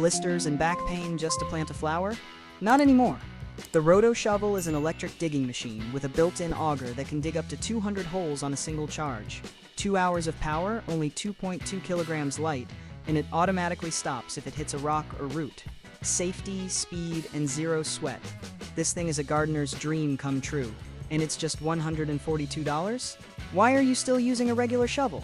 blisters, and back pain just to plant a flower? Not anymore. The Roto Shovel is an electric digging machine with a built-in auger that can dig up to 200 holes on a single charge. 2 hours of power, only 2.2 kilograms light, and it automatically stops if it hits a rock or root. Safety, speed, and zero sweat. This thing is a gardener's dream come true. And it's just $142? Why are you still using a regular shovel?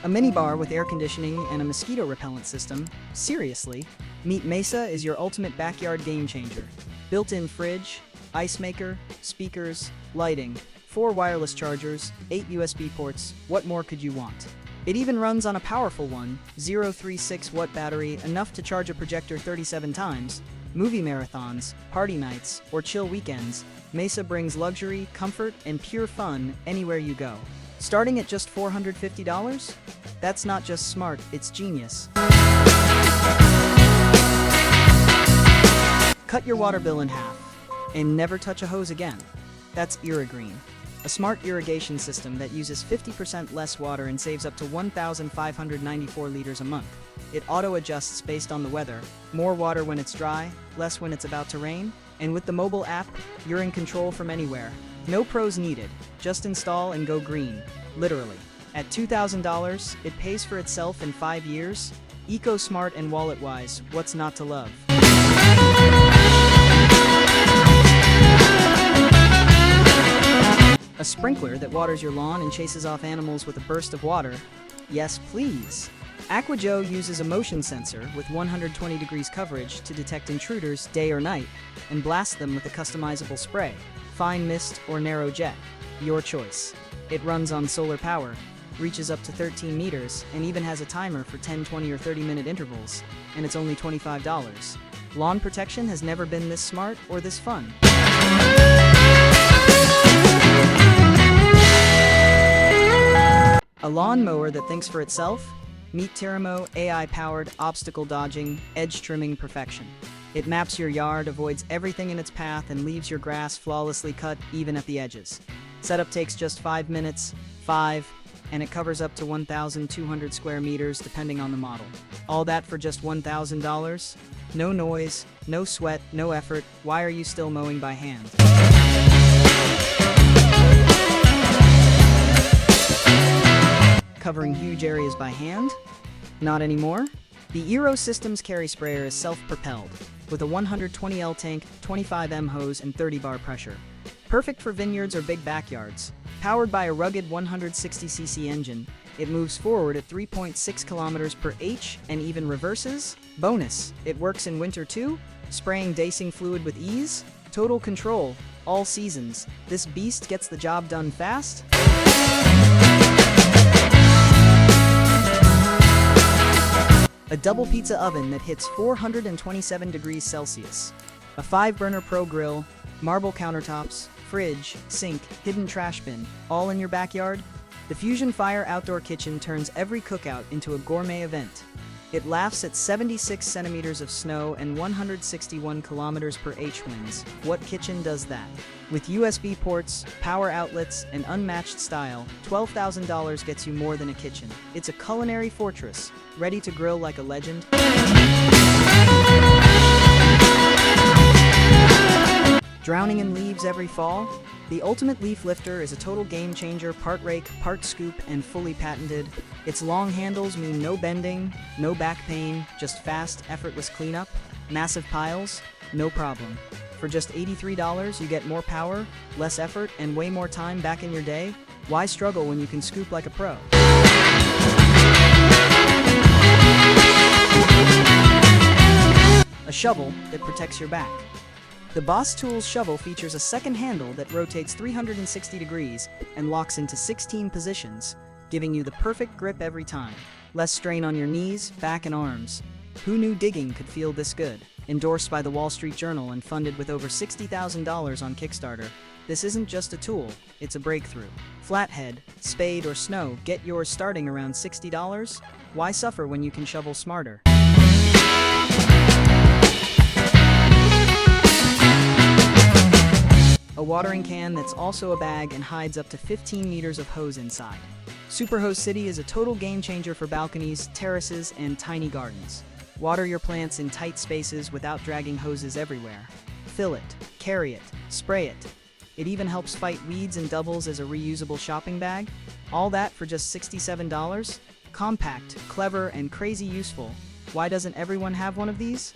A minibar with air conditioning and a mosquito repellent system? Seriously? Meet Mesa is your ultimate backyard game changer. Built-in fridge, ice maker, speakers, lighting, 4 wireless chargers, 8 USB ports, what more could you want? It even runs on a powerful one, 0.36-watt battery, enough to charge a projector 37 times. Movie marathons, party nights, or chill weekends, Mesa brings luxury, comfort, and pure fun anywhere you go. Starting at just $450? That's not just smart, it's genius. Cut your water bill in half, and never touch a hose again. That's IRA Green, a smart irrigation system that uses 50% less water and saves up to 1,594 liters a month. It auto-adjusts based on the weather, more water when it's dry, less when it's about to rain, and with the mobile app, you're in control from anywhere. No pros needed, just install and go green, literally. At $2,000, it pays for itself in 5 years. Eco-smart and wallet-wise, what's not to love? A sprinkler that waters your lawn and chases off animals with a burst of water? Yes, please. Aqua Joe uses a motion sensor with 120 degrees coverage to detect intruders day or night and blast them with a customizable spray, fine mist or narrow jet, your choice. It runs on solar power, reaches up to 13 meters, and even has a timer for 10, 20, or 30-minute intervals, and it's only $25. Lawn protection has never been this smart or this fun. A lawn mower that thinks for itself? Meet Tiramo AI-powered obstacle dodging, edge trimming perfection. It maps your yard, avoids everything in its path, and leaves your grass flawlessly cut even at the edges. Setup takes just 5 minutes, and it covers up to 1,200 square meters depending on the model. All that for just $1,000? No noise, no sweat, no effort. Why are you still mowing by hand? Covering huge areas by hand? Not anymore? The Eero Systems carry sprayer is self-propelled, with a 120L tank, 25M hose, and 30 bar pressure. Perfect for vineyards or big backyards. Powered by a rugged 160cc engine, it moves forward at 3.6 kilometers per h and even reverses. Bonus, it works in winter too, spraying dacing fluid with ease. Total control, all seasons. This beast gets the job done fast. A double pizza oven that hits 427 degrees Celsius. A 5-burner pro grill, marble countertops, fridge, sink, hidden trash bin, all in your backyard? The Fusion Fire outdoor kitchen turns every cookout into a gourmet event. It laughs at 76 centimeters of snow and 161 kilometers per h winds. What kitchen does that? With USB ports, power outlets, and unmatched style, $12,000 gets you more than a kitchen. It's a culinary fortress, ready to grill like a legend. Drowning in leaves every fall? The ultimate leaf lifter is a total game changer, part rake, part scoop, and fully patented. Its long handles mean no bending, no back pain, just fast, effortless cleanup. Massive piles? No problem. For just $83, you get more power, less effort, and way more time back in your day. Why struggle when you can scoop like a pro? A shovel that protects your back. The Boss Tools shovel features a second handle that rotates 360 degrees and locks into 16 positions, giving you the perfect grip every time. Less strain on your knees, back, and arms. Who knew digging could feel this good? Endorsed by the Wall Street Journal and funded with over $60,000 on Kickstarter, this isn't just a tool, it's a breakthrough. Flathead, spade, or snow, get yours starting around $60? Why suffer when you can shovel smarter? A watering can that's also a bag and hides up to 15 meters of hose inside. Superhose City is a total game changer for balconies, terraces, and tiny gardens. Water your plants in tight spaces without dragging hoses everywhere. Fill it, carry it, spray it. It even helps fight weeds and doubles as a reusable shopping bag. All that for just $67? Compact, clever, and crazy useful. Why doesn't everyone have one of these?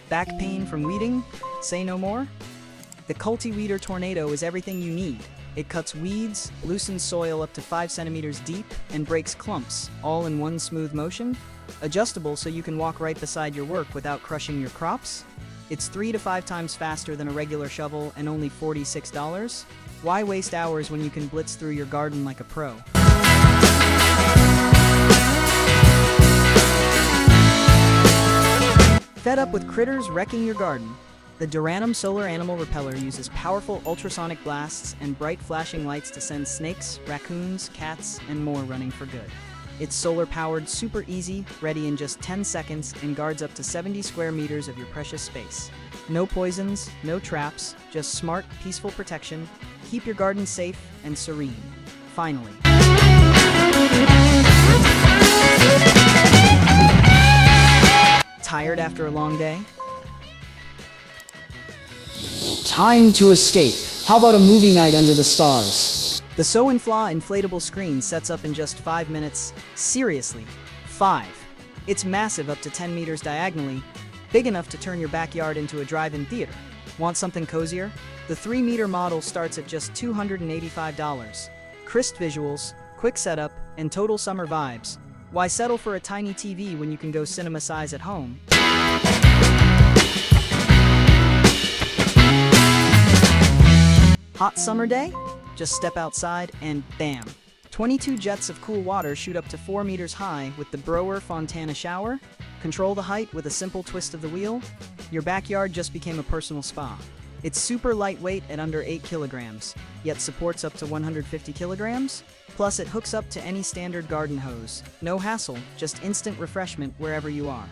Back pain from weeding? Say no more? The Cultiweeder Tornado is everything you need. It cuts weeds, loosens soil up to 5 centimeters deep, and breaks clumps, all in one smooth motion. Adjustable so you can walk right beside your work without crushing your crops. It's 3 to 5 times faster than a regular shovel and only $46. Why waste hours when you can blitz through your garden like a pro? Fed up with critters wrecking your garden? The Tiramo solar animal repeller uses powerful ultrasonic blasts and bright flashing lights to send snakes, raccoons, cats, and more running for good. It's solar-powered, super easy, ready in just 10 seconds, and guards up to 70 square meters of your precious space. No poisons, no traps, just smart, peaceful protection. Keep your garden safe and serene. Finally. Tired after a long day? Time to escape. How about a movie night under the stars? The Inflatable Screen sets up in just 5 minutes. Seriously, 5. It's massive, up to 10 meters diagonally, big enough to turn your backyard into a drive-in theater. Want something cozier? The 3-meter model starts at just $285. Crisp visuals, quick setup, and total summer vibes. Why settle for a tiny TV when you can go cinema size at home? Hot summer day? Just step outside and bam! 22 jets of cool water shoot up to 4 meters high with the Fontana shower. Control the height with a simple twist of the wheel. Your backyard just became a personal spa. It's super lightweight at under 8 kilograms, yet supports up to 150 kilograms. Plus, it hooks up to any standard garden hose. No hassle, just instant refreshment wherever you are.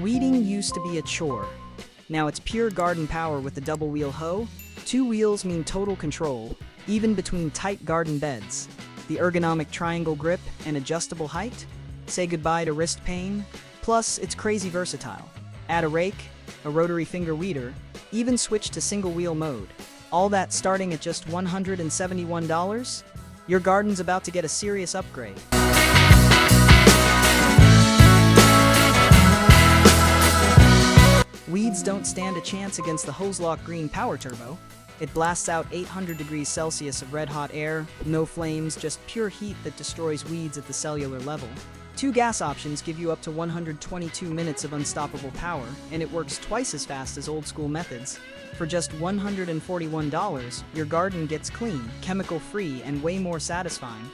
Weeding used to be a chore. Now it's pure garden power with the double wheel hoe. 2 wheels mean total control, even between tight garden beds. The ergonomic triangle grip and adjustable height? Say goodbye to wrist pain. Plus, it's crazy versatile. Add a rake, a rotary finger weeder, even switch to single wheel mode. All that starting at just $171? Your garden's about to get a serious upgrade. Weeds don't stand a chance against the Husqvarna Green Power Turbo. It blasts out 800 degrees Celsius of red-hot air, no flames, just pure heat that destroys weeds at the cellular level. 2 gas options give you up to 122 minutes of unstoppable power, and it works twice as fast as old-school methods. For just $141, your garden gets clean, chemical-free, and way more satisfying.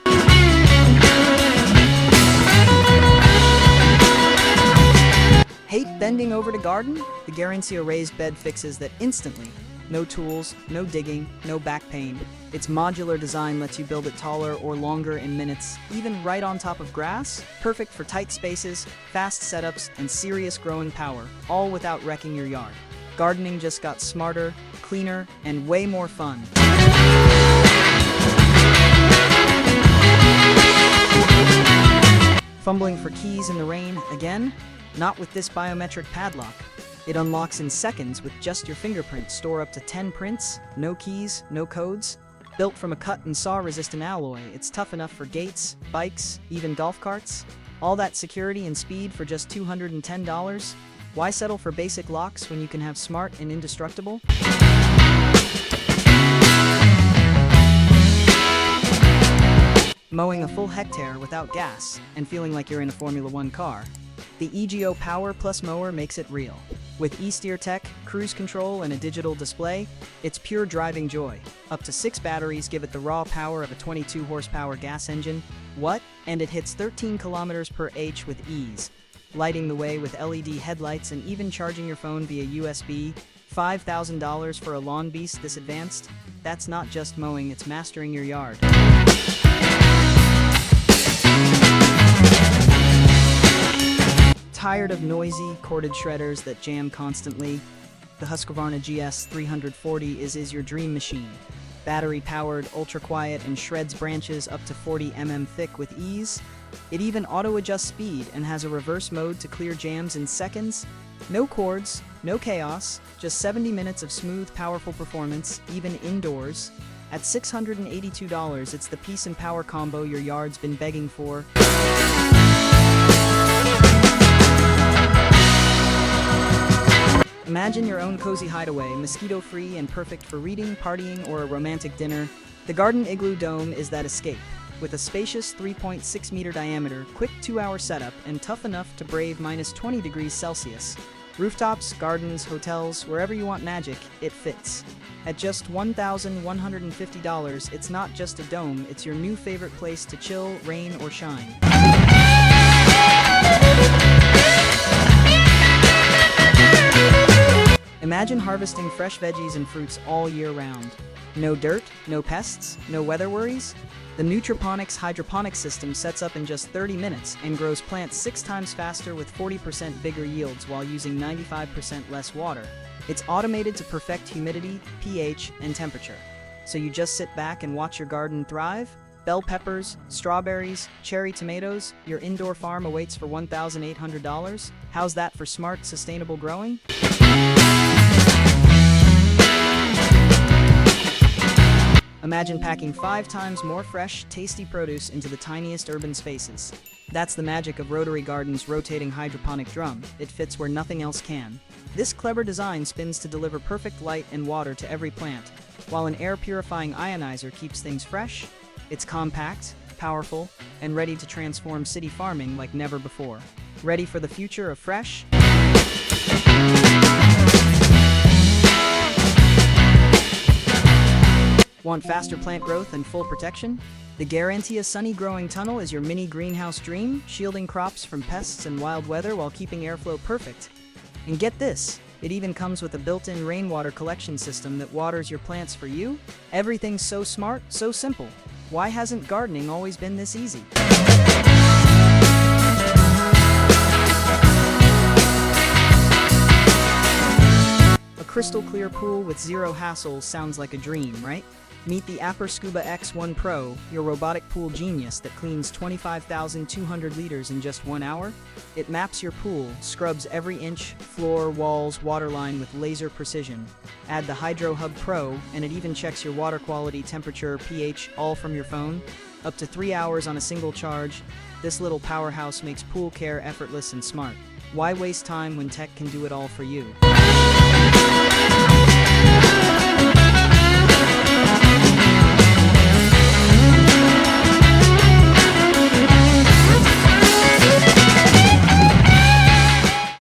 Hate bending over to garden? The Guarancio raised bed fixes that instantly. No tools, no digging, no back pain. Its modular design lets you build it taller or longer in minutes, even right on top of grass. Perfect for tight spaces, fast setups, and serious growing power, all without wrecking your yard. Gardening just got smarter, cleaner, and way more fun. Fumbling for keys in the rain again? Not with this biometric padlock. It unlocks in seconds with just your fingerprint. Store up to 10 prints, no keys, no codes. Built from a cut and saw-resistant alloy, it's tough enough for gates, bikes, even golf carts. All that security and speed for just $210? Why settle for basic locks when you can have smart and indestructible? Mowing a full hectare without gas and feeling like you're in a Formula 1 car. The EGO Power Plus mower makes it real. With e-steer tech, cruise control, and a digital display, it's pure driving joy. Up to 6 batteries give it the raw power of a 22 horsepower gas engine. What? And it hits 13 kilometers per h with ease. Lighting the way with LED headlights and even charging your phone via USB. $5,000 for a lawn beast this advanced? That's not just mowing, it's mastering your yard. Tired of noisy, corded shredders that jam constantly? The Husqvarna GS340 is your dream machine. Battery-powered, ultra-quiet, and shreds branches up to 40 mm thick with ease. It even auto-adjusts speed and has a reverse mode to clear jams in seconds. No cords, no chaos, just 70 minutes of smooth, powerful performance, even indoors. At $682, it's the peace and power combo your yard's been begging for. Imagine your own cozy hideaway, mosquito-free and perfect for reading, partying, or a romantic dinner. The Garden Igloo Dome is that escape. With a spacious 3.6-meter diameter, quick 2-hour setup, and tough enough to brave minus 20 degrees Celsius. Rooftops, gardens, hotels, wherever you want magic, it fits. At just $1,150, it's not just a dome, it's your new favorite place to chill, rain, or shine. Imagine harvesting fresh veggies and fruits all year round. No dirt, no pests, no weather worries? The Neutroponics hydroponic system sets up in just 30 minutes and grows plants 6 times faster with 40% bigger yields while using 95% less water. It's automated to perfect humidity, pH, and temperature. So you just sit back and watch your garden thrive? Bell peppers, strawberries, cherry tomatoes, your indoor farm awaits for $1,800? How's that for smart, sustainable growing? Imagine packing 5 times more fresh, tasty produce into the tiniest urban spaces. That's the magic of Rotary Gardens' rotating hydroponic drum. It fits where nothing else can. This clever design spins to deliver perfect light and water to every plant, while an air-purifying ionizer keeps things fresh. It's compact, powerful, and ready to transform city farming like never before. Ready for the future of fresh? Want faster plant growth and full protection? The Guarantia Sunny Growing Tunnel is your mini greenhouse dream, shielding crops from pests and wild weather while keeping airflow perfect. And get this, it even comes with a built-in rainwater collection system that waters your plants for you. Everything's so smart, so simple. Why hasn't gardening always been this easy? A crystal clear pool with zero hassle sounds like a dream, right? Meet the Aqua Scuba X1 Pro, your robotic pool genius that cleans 25,200 liters in just 1 hour. It maps your pool, scrubs every inch, floor, walls, waterline with laser precision. Add the Hydro Hub Pro, and it even checks your water quality, temperature, pH, all from your phone. Up to 3 hours on a single charge, this little powerhouse makes pool care effortless and smart. Why waste time when tech can do it all for you?